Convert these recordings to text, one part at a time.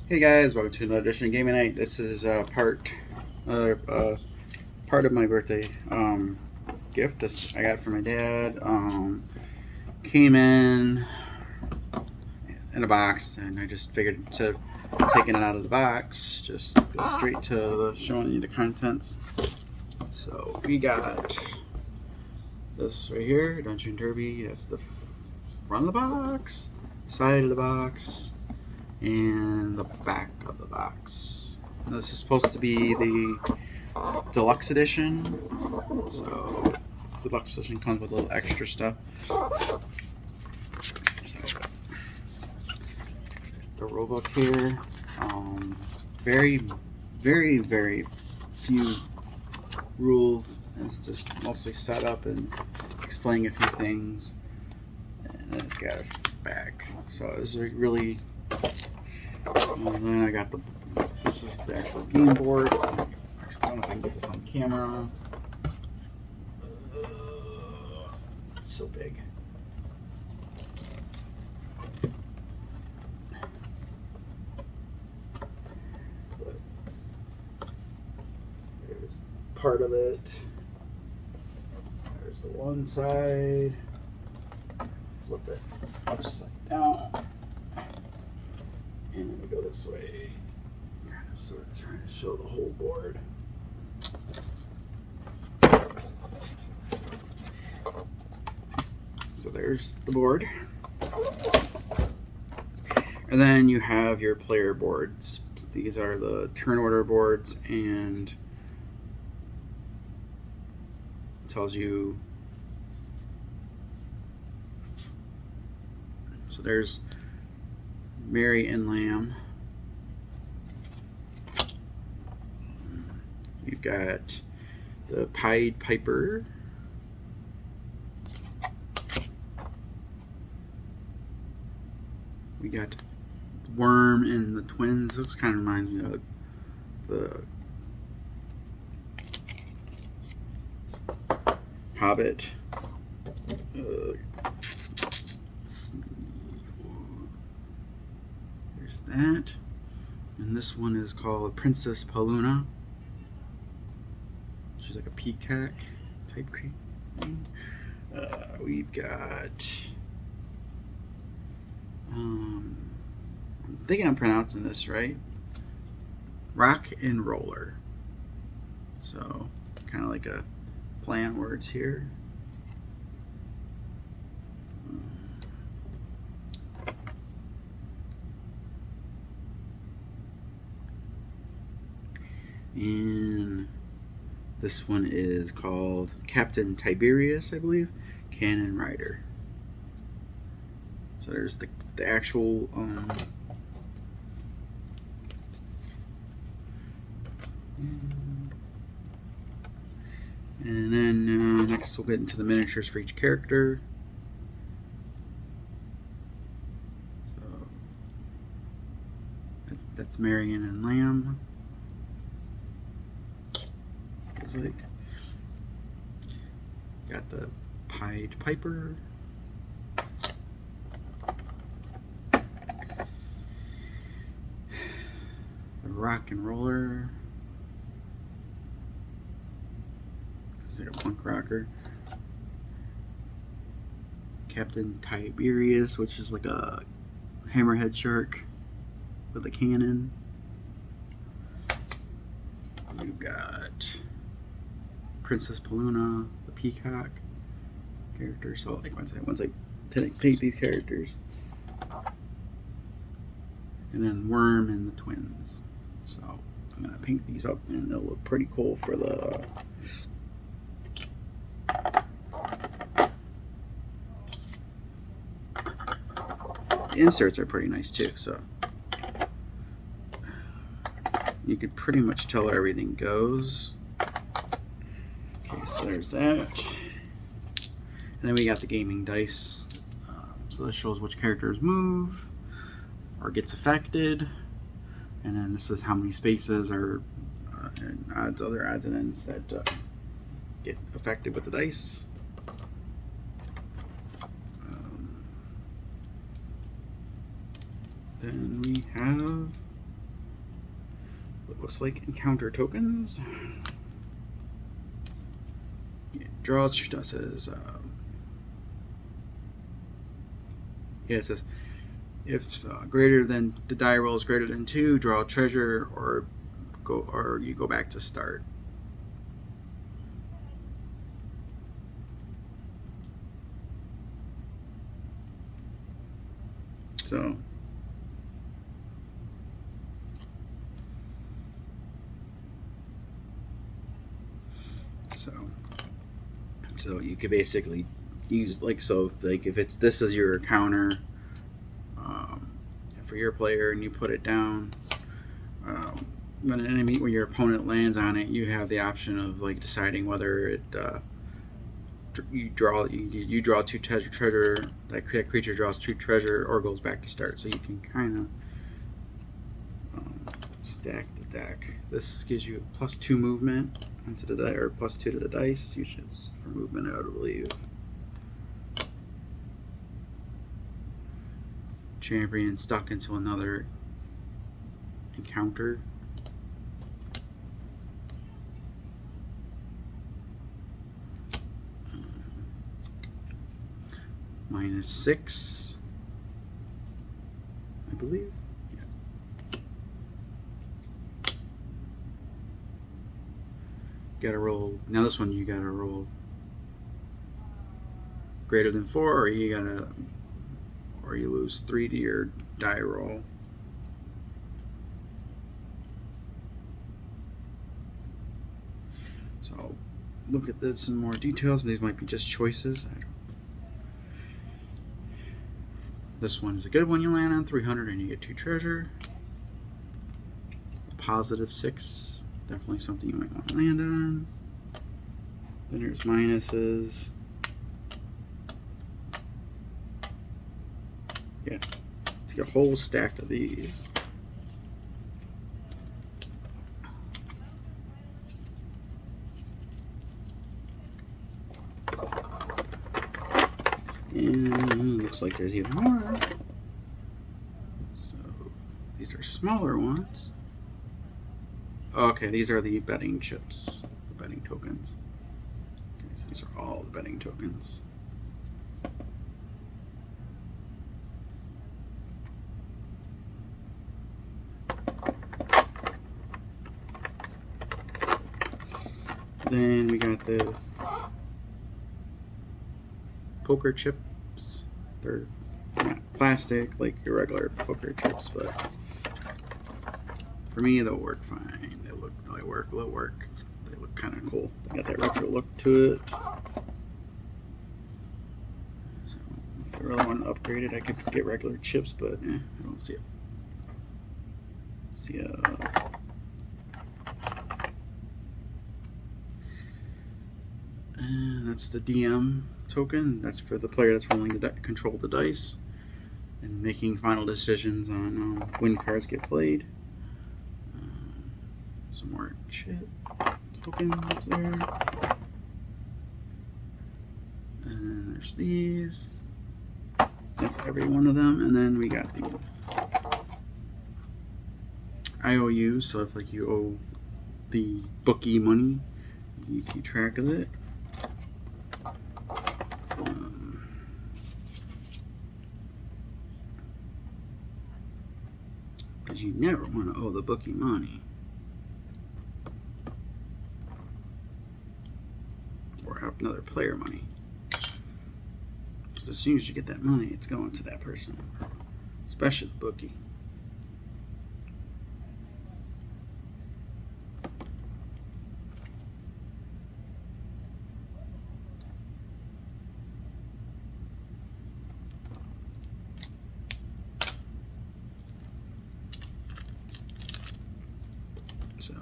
Hey guys, welcome to another edition of Gaming Night. This is part of my birthday gift this I got from my dad. Came in a box, and I just figured instead of taking it out of the box, just go straight to showing you the contents. So we got this right here, Dungeon Derby. That's the front of the box, side of the box, and the back of the box. Now, this is supposed to be the deluxe edition. So the deluxe edition comes with a little extra stuff. So, the rulebook here. Very, very, very few rules. It's just mostly set up and explaining a few things. And then it's got a back. So it's really. And then I got this is the actual game board. I don't know if I can get this on camera. It's so big. But there's part of it. There's the one side. Flip it upside down. And then we go this way. Kind of sort of trying to show the whole board. So there's the board. And then you have your player boards. These are the turn order boards, and it tells you. So there's Mary and Lamb. You've got the Pied Piper. We got Worm and the Twins. This kind of reminds me of the Hobbit. There's that. And this one is called Princess Paluna. She's like a peacock type thing. We've got. I think I'm pronouncing this right. Rock and Roller. So, kind of like a play on words here. And this one is called Captain Tiberius, I believe, Cannon Rider. So there's the actual and then next we'll get into the miniatures for each character. So that's Marion and Lamb. Looks like got the Pied Piper. The Rock and Roller. It's like a punk rocker. Captain Tiberius, which is like a hammerhead shark with a cannon. We've got Princess Paluna, the peacock character. So like once I paint these characters, and then Worm and the Twins. So I'm gonna paint these up, and they'll look pretty cool for the. The inserts are pretty nice too, so you could pretty much tell where everything goes. Okay, so there's that. And then we got the gaming dice. So this shows which characters move or gets affected. And then this is how many spaces or other odds and ends that get affected with the dice. Then we have It looks like encounter tokens. Yeah, draw says yeah, it says if greater than the die roll is greater than 2, draw a treasure or you go back to start. So you could basically use if it's this is your counter for your player and you put it down, when an enemy, when your opponent lands on it, you have the option of like deciding whether it you draw 2 treasure, that creature draws 2 treasure or goes back to start. So you can kind of stack the deck. This gives you +2 movement onto the die, or +2 to the dice. Usually it's for movement, I would believe. Champion stuck into another encounter. -6, I believe. Yeah. Gotta roll. Now this one you gotta roll greater than 4, or you lose 3 to your die roll. So I'll look at this in more details. These might be just choices. This one is a good one. You land on 300 and you get 2 treasure. +6, definitely something you might want to land on. Then there's minuses. Yeah, let's get a whole stack of these. And looks like there's even more. So these are smaller ones. Okay, these are the betting chips, the betting tokens. Okay, so these are all the betting tokens. Then we got the poker chips. They're not plastic like your regular poker chips, but for me they'll work fine. They'll work. They look kind of cool. They got that retro look to it. So if I really want to upgrade it, I could get regular chips, but I don't see it. And that's the DM token. That's for the player that's willing to control the dice and making final decisions on when cards get played. Some more chip tokens there. And then there's these. That's every one of them. And then we got the IOUs. So if like you owe the bookie money, you keep track of it. Because you never want to owe the bookie money. Or another player money. Because as soon as you get that money, it's going to that person. Especially the bookie. So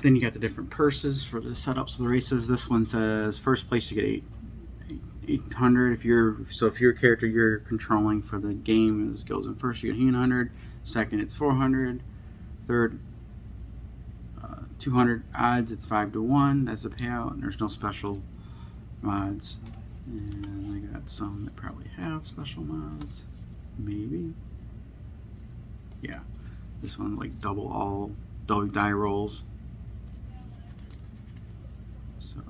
then you got the different purses for the setups of the races. This one says first place you get 800. If your character you're controlling for the game goes in first, you get 800. Second, it's 400. Third, 200 odds. It's 5-1. That's the payout. And there's no special mods. And I got some that probably have special mods. Maybe. Yeah. This one like double die rolls. So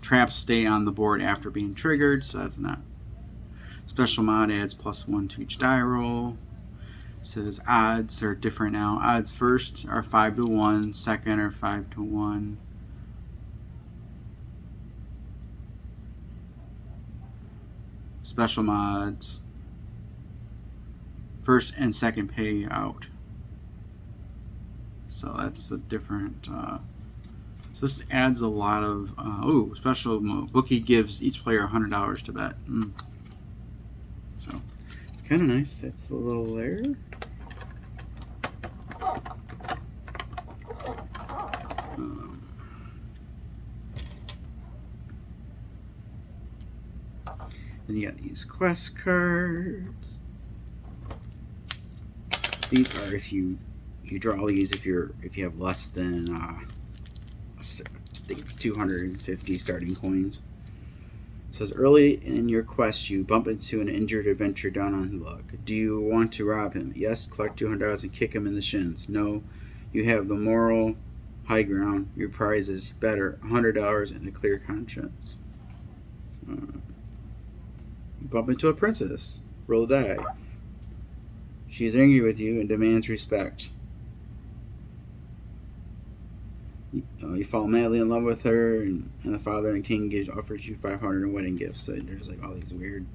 traps stay on the board after being triggered, so that's not. Special mod adds +1 to each die roll. It says odds are different now. Odds first are 5 to 1, second are 5 to 1. Special mods, first and second pay out. So that's a different. So this adds a lot of. Special mode. Bookie gives each player $100 to bet. So it's kind of nice. It's a little there. Then you got these quest cards. These are if you draw these if you have less than I think it's 250 starting coins. It says early in your quest you bump into an injured adventurer down on luck. Do you want to rob him? Yes, collect $200 and kick him in the shins. No, you have the moral high ground. Your prize is better, $100 and a clear conscience. You bump into a princess. Roll a die. She is angry with you and demands respect. You fall madly in love with her, and the father and king offers you $500 in wedding gifts. So there's like all these weird.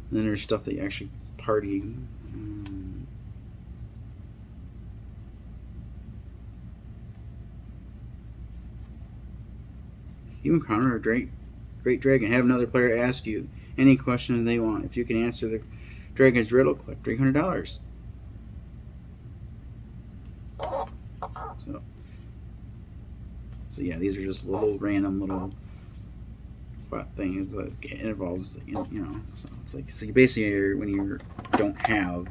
And then there's stuff that you actually party. You encounter a great dragon. Have another player ask you any question they want. If you can answer the dragon's riddle, collect $300. So yeah, these are just little random little things that it involves, So it's like you basically when you don't have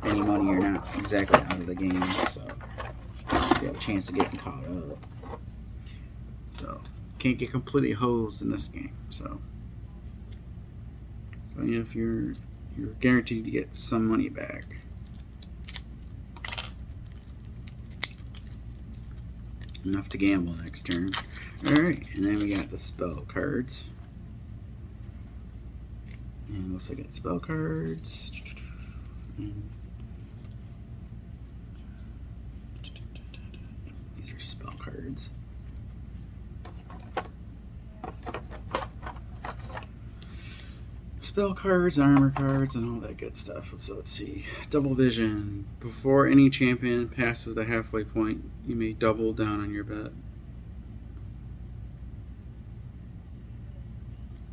any money, you're not exactly out of the game. So you have a chance of getting caught up. So can't get completely hosed in this game. So if you're guaranteed to get some money back. Enough to gamble next turn. Alright, and then we got the spell cards. And looks like it's spell cards. These are spell cards. Spell cards, armor cards, and all that good stuff. So let's see. Double vision. Before any champion passes the halfway point, you may double down on your bet.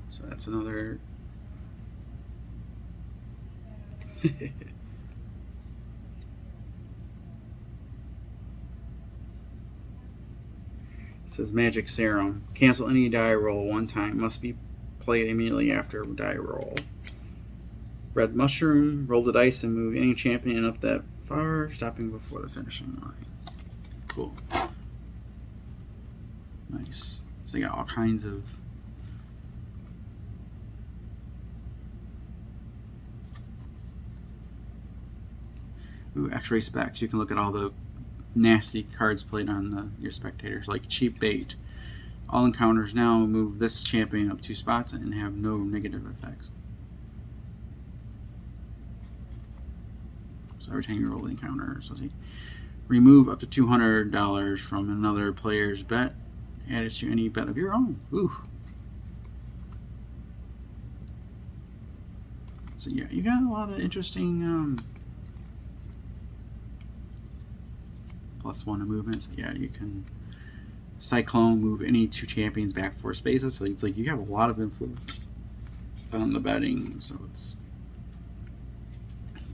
So that's another. It says magic serum. Cancel any die roll one time. Must be played immediately after die roll. Red mushroom. Roll the dice and move any champion up that far, stopping before the finishing line. Cool. Nice. So they got all kinds of. Ooh, X-ray specs. You can look at all the nasty cards played on your spectators, like cheap bait. All encounters now move this champion up 2 spots and have no negative effects. So every time you roll the encounter, so remove up to $200 from another player's bet. Add it to any bet of your own. Ooh. So yeah, you got a lot of interesting +1 to movement. So yeah, you can Cyclone, move any 2 champions back 4 spaces. So it's like you have a lot of influence on the betting. So it's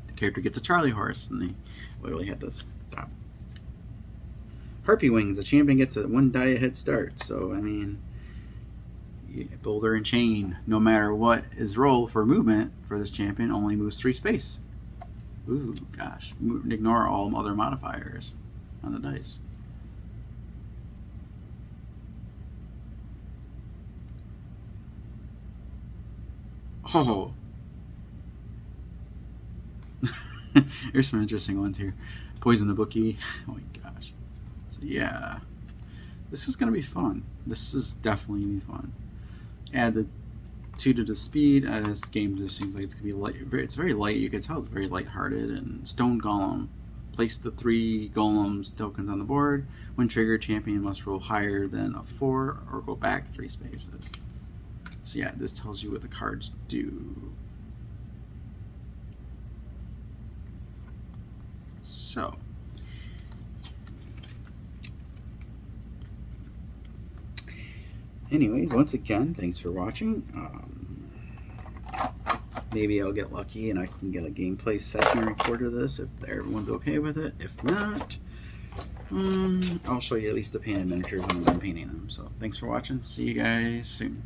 the character gets a Charlie horse, and they literally had to stop. Harpy Wings, the champion gets a 1 die head start. So I mean, yeah, Boulder and Chain, no matter what is rolled for movement for this champion, only moves 3 space. Ooh, gosh, ignore all other modifiers on the dice. Oh. Here's some interesting ones here. Poison the Bookie. Oh my gosh. So yeah. This is going to be fun. This is definitely going to be fun. Add the 2 to the speed. This game just seems like it's going to be light. It's very light. You can tell it's very lighthearted. And Stone Golem. Place the 3 golems tokens on the board. When triggered, champion must roll higher than a 4 or go back 3 spaces. So yeah, this tells you what the cards do. So, anyways, once again, thanks for watching. Maybe I'll get lucky and I can get a gameplay session recorded of this if everyone's okay with it. If not, I'll show you at least the painted miniatures when I'm done painting them. So thanks for watching. See you guys soon.